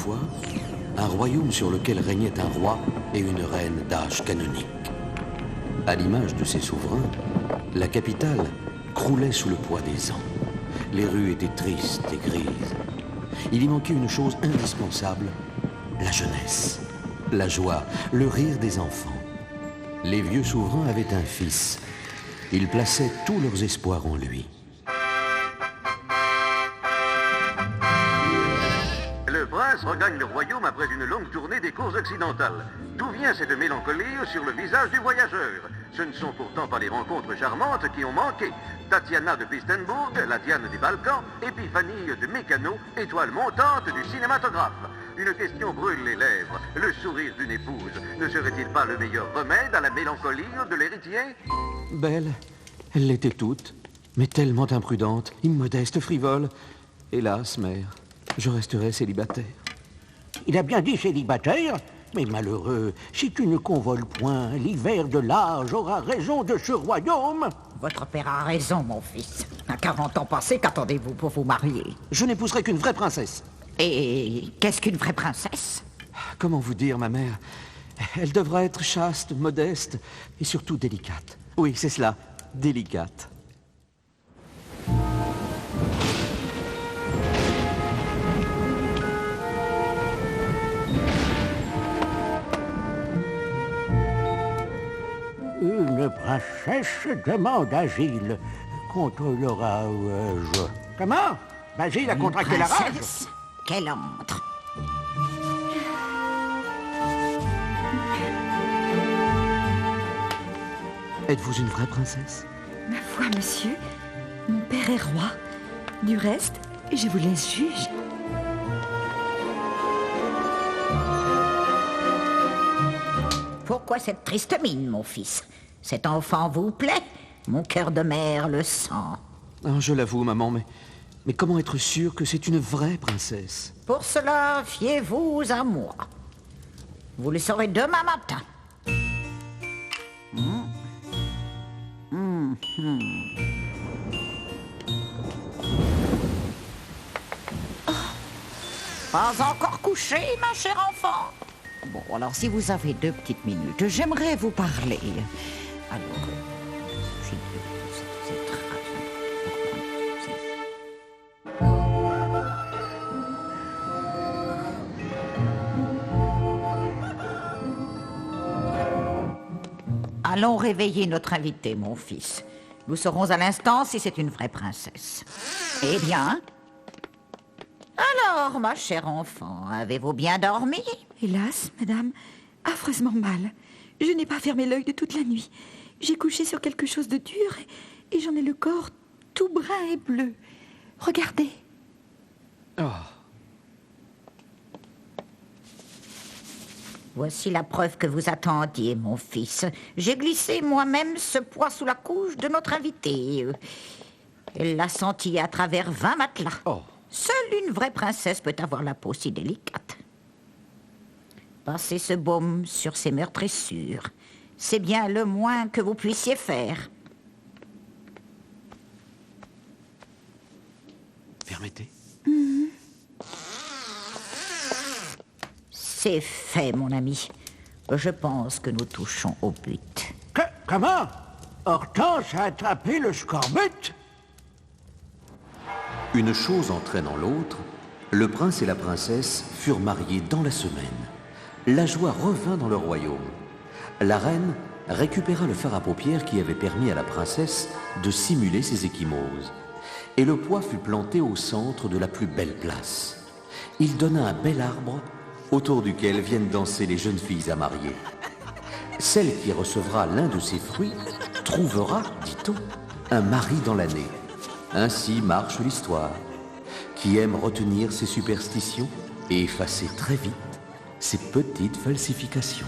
fois un royaume sur lequel régnait un roi et une reine d'âge canonique. À l'image de ses souverains, la capitale croulait sous le poids des ans. Les rues étaient tristes et grises. Il y manquait une chose indispensable, la jeunesse, la joie, le rire des enfants. Les vieux souverains avaient un fils. Ils plaçaient tous leurs espoirs en lui. Le prince regagne le royaume après une longue tournée des cours occidentales. D'où vient cette mélancolie sur le visage du voyageur? Ce ne sont pourtant pas les rencontres charmantes qui ont manqué. Tatiana de Pistenbourg, la Diane des Balkans, Épiphanie de Mécano, étoile montante du cinématographe. Une question brûle les lèvres. Le sourire d'une épouse ne serait-il pas le meilleur remède à la mélancolie de l'héritier? Belle, elle l'était toute, mais tellement imprudente, immodeste, frivole. Hélas, mère, je resterai célibataire. Il a bien dit célibataire, mais malheureux, si tu ne convoles point, l'hiver de l'âge aura raison de ce royaume. Votre père a raison, mon fils. À 40 ans passés, qu'attendez-vous pour vous marier? Je n'épouserai qu'une vraie princesse. Et qu'est-ce qu'une vraie princesse? Comment vous dire, ma mère? Elle devra être chaste, modeste et surtout délicate. Oui, c'est cela, délicate. Une princesse demande asile contre le rage. Comment? Basile a contracté la rage? Qu'elle entre. Êtes-vous une vraie princesse? Ma foi, monsieur, mon père est roi. Du reste, je vous laisse juge. Pourquoi cette triste mine, mon fils? Cet enfant vous plaît? Mon cœur de mère le sent. Oh, je l'avoue, maman, mais comment être sûr que c'est une vraie princesse? Pour cela, fiez-vous à moi. Vous le saurez demain matin. Pas encore couché, ma chère enfant? Bon, alors si vous avez 2 petites minutes, j'aimerais vous parler. Alors, allons réveiller notre invité, mon fils. Nous saurons à l'instant si c'est une vraie princesse. Eh bien? Alors, ma chère enfant, avez-vous bien dormi? Hélas, madame, affreusement mal. Je n'ai pas fermé l'œil de toute la nuit. J'ai couché sur quelque chose de dur et j'en ai le corps tout brun et bleu. Regardez. Oh. Voici la preuve que vous attendiez, mon fils. J'ai glissé moi-même ce poids sous la couche de notre invité. Elle l'a senti à travers 20 matelas. Oh. Seule une vraie princesse peut avoir la peau si délicate. Passez ce baume sur ses meurtrissures. C'est bien le moins que vous puissiez faire. Permettez. C'est fait, mon ami. Je pense que nous touchons au but. Comment? Hortense a attrapé le scorbut? Une chose entraînant l'autre, le prince et la princesse furent mariés dans la semaine. La joie revint dans le royaume. La reine récupéra le fard à paupières qui avait permis à la princesse de simuler ses ecchymoses. Et le pois fut planté au centre de la plus belle place. Il donna un bel arbre autour duquel viennent danser les jeunes filles à marier. Celle qui recevra l'un de ces fruits trouvera, dit-on, un mari dans l'année. Ainsi marche l'histoire, qui aime retenir ses superstitions et effacer très vite ses petites falsifications.